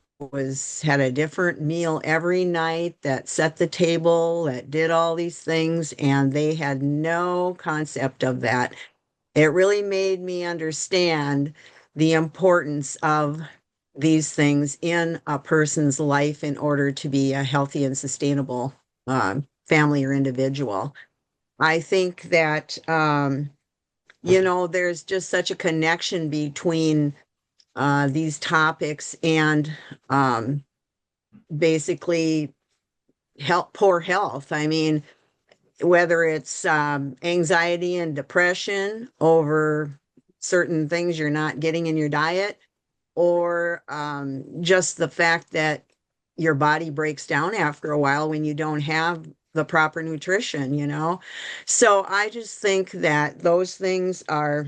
had a different meal every night, that set the table, that did all these things, and they had no concept of that. It really made me understand the importance of these things in a person's life in order to be a healthy and sustainable family or individual. I think that there's just such a connection between these topics and basically poor health. I mean, whether it's anxiety and depression over certain things you're not getting in your diet, or just the fact that your body breaks down after a while when you don't have the proper nutrition. So I just think that those things are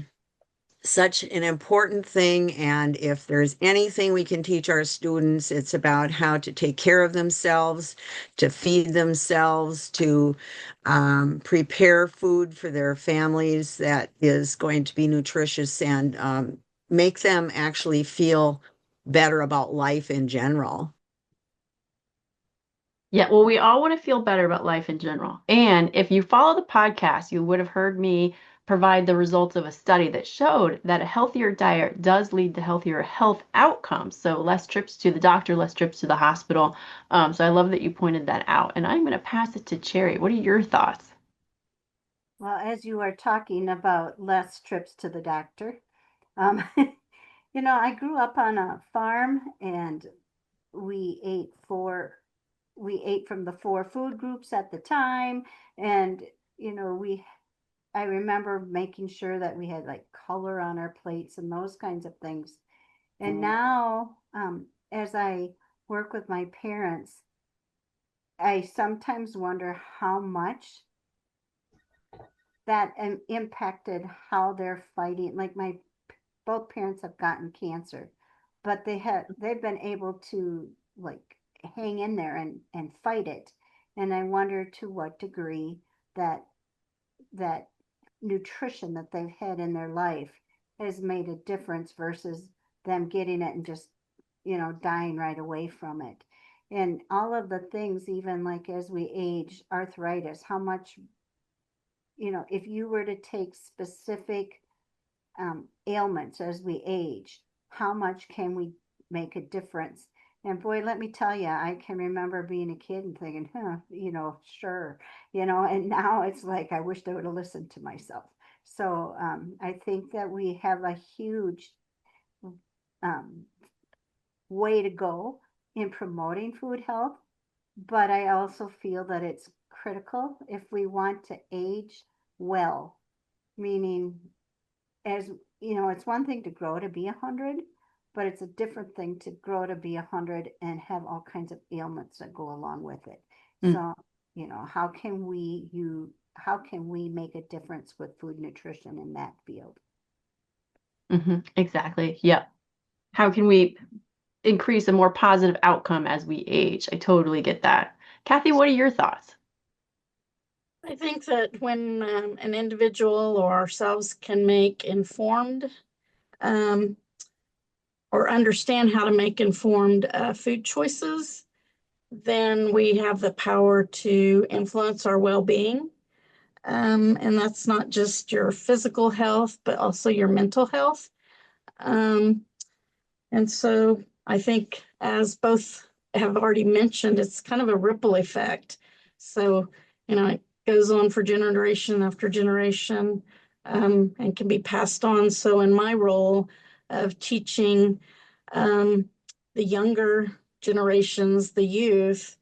such an important thing. And if there's anything we can teach our students, it's about how to take care of themselves, to feed themselves, to prepare food for their families that is going to be nutritious and make them actually feel better about life in general. Yeah, well, we all want to feel better about life in general. And if you follow the podcast, you would have heard me provide the results of a study that showed that a healthier diet does lead to healthier health outcomes. So less trips to the doctor, less trips to the hospital. So I love that you pointed that out. And I'm going to pass it to Cherry. What are your thoughts? Well, as you are talking about less trips to the doctor, I grew up on a farm and we ate from the 4 food groups at the time. And, I remember making sure that we had like color on our plates and those kinds of things. And now, as I work with my parents, I sometimes wonder how much that impacted how they're fighting. Like both parents have gotten cancer, but they've been able to like hang in there and fight it. And I wonder to what degree that nutrition that they've had in their life has made a difference versus them getting it and just dying right away from it. And all of the things, even like as we age, arthritis, how much, if you were to take specific ailments as we age, how much can we make a difference? And boy, let me tell you, I can remember being a kid and thinking, sure, and now it's like, I wish I would have listened to myself. So I think that we have a huge um, way to go in promoting food health, but I also feel that it's critical if we want to age well, meaning as it's one thing to grow to be 100, but it's a different thing to grow to be 100 and have all kinds of ailments that go along with it. So, how can we make a difference with food nutrition in that field? Exactly. Yep. How can we increase a more positive outcome as we age? I totally get that. Kathy, what are your thoughts? I think that when an individual or ourselves can make informed or understand how to make informed food choices, then we have the power to influence our well-being. And that's not just your physical health, but also your mental health. And so I think, as both have already mentioned, it's kind of a ripple effect. So, it goes on for generation after generation, and can be passed on. So in my role of teaching the younger generations, the youth,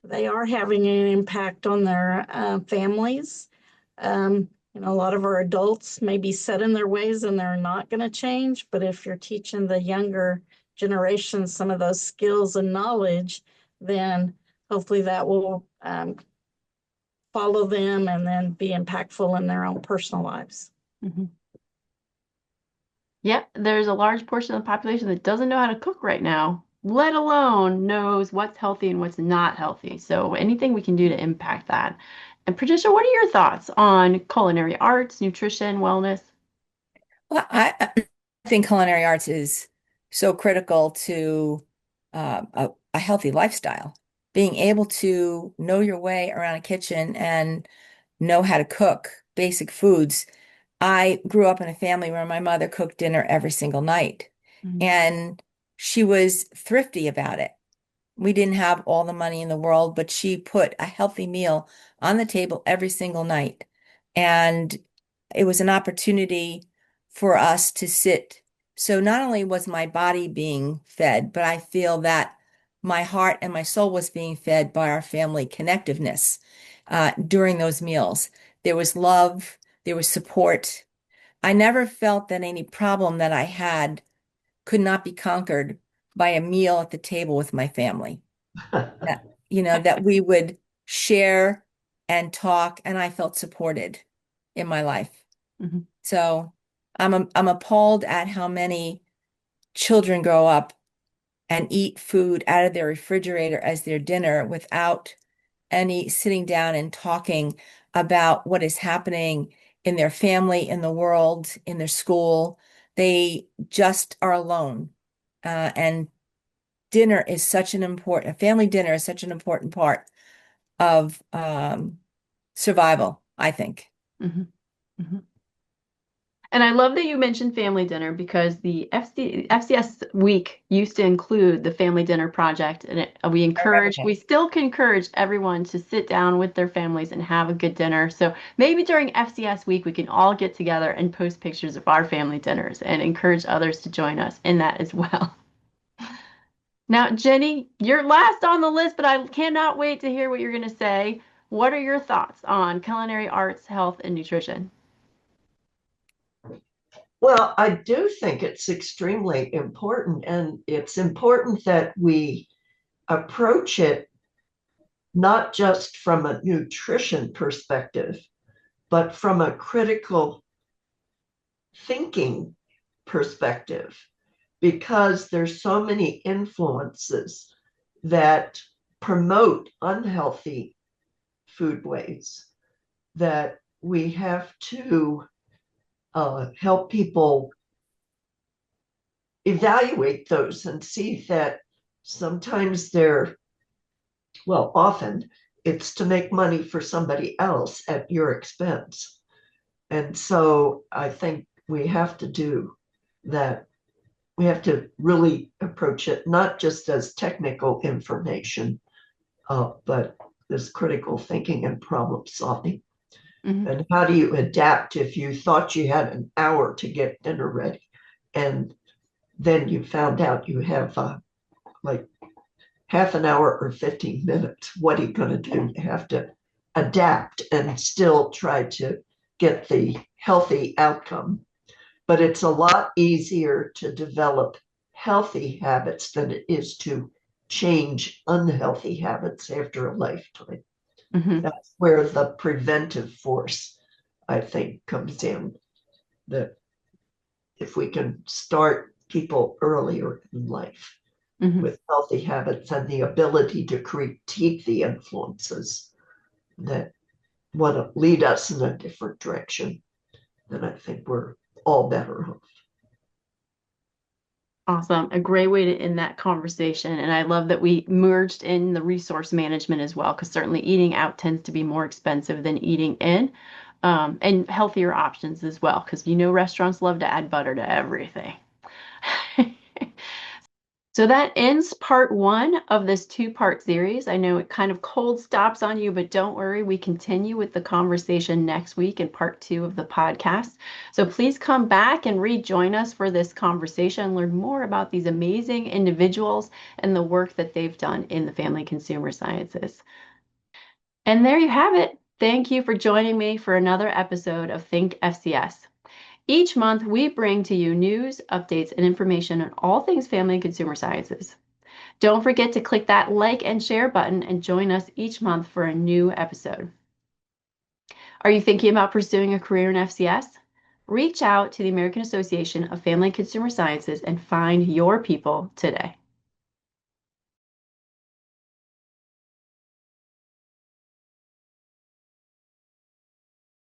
they are having an impact on their families. A lot of our adults may be set in their ways and they're not going to change. But if you're teaching the younger generation some of those skills and knowledge, then hopefully that will follow them and then be impactful in their own personal lives. Mm-hmm. Yep, there's a large portion of the population that doesn't know how to cook right now, let alone knows what's healthy and what's not healthy. So anything we can do to impact that. And Patricia, what are your thoughts on culinary arts, nutrition, wellness? Well, I think culinary arts is so critical to a healthy lifestyle. Being able to know your way around a kitchen and know how to cook basic foods. I grew up in a family where my mother cooked dinner every single night, Mm-hmm. and she was thrifty about it. We didn't have all the money in the world, but she put a healthy meal on the table every single night. And it was an opportunity for us to sit. So not only was my body being fed, but I feel that my heart and my soul was being fed by our family connectiveness during those meals. There was love, there was support. I never felt that any problem that I had could not be conquered by a meal at the table with my family. That, that we would share and talk, and I felt supported in my life. Mm-hmm. So I'm appalled at how many children grow up and eat food out of their refrigerator as their dinner without any sitting down and talking about what is happening in their family, in the world, in their school. They just are alone. And family dinner is such an important part of survival, I think. Mm-hmm. Mm-hmm. And I love that you mentioned family dinner because the FCS week used to include the family dinner project. And we still encourage everyone to sit down with their families and have a good dinner. So maybe during FCS week, we can all get together and post pictures of our family dinners and encourage others to join us in that as well. Now, Jenny, you're last on the list, but I cannot wait to hear what you're going to say. What are your thoughts on culinary arts, health, and nutrition? Well, I do think it's extremely important, and it's important that we approach it not just from a nutrition perspective, but from a critical thinking perspective, because there's so many influences that promote unhealthy food ways that we have to help people evaluate those and see that sometimes often it's to make money for somebody else at your expense. And so I think we have to do that. We have to really approach it not just as technical information, but as critical thinking and problem solving. Mm-hmm. And how do you adapt if you thought you had an hour to get dinner ready and then you found out you have like half an hour or 15 minutes? What are you going to do? You have to adapt and still try to get the healthy outcome. But it's a lot easier to develop healthy habits than it is to change unhealthy habits after a lifetime. Mm-hmm. That's where the preventive force, I think, comes in. That if we can start people earlier in life Mm-hmm. with healthy habits and the ability to critique the influences that want to lead us in a different direction, then I think we're all better off. Awesome. A great way to end that conversation. And I love that we merged in the resource management as well, because certainly eating out tends to be more expensive than eating in, and healthier options as well, because restaurants love to add butter to everything. So that ends part 1 of this 2-part series. I know it kind of cold stops on you, but don't worry, we continue with the conversation next week in part 2 of the podcast. So please come back and rejoin us for this conversation, learn more about these amazing individuals and the work that they've done in the family consumer sciences. And there you have it. Thank you for joining me for another episode of Think FCS. Each month, we bring to you news, updates, and information on all things family and consumer sciences. Don't forget to click that like and share button and join us each month for a new episode. Are you thinking about pursuing a career in FCS? Reach out to the American Association of Family and Consumer Sciences and find your people today.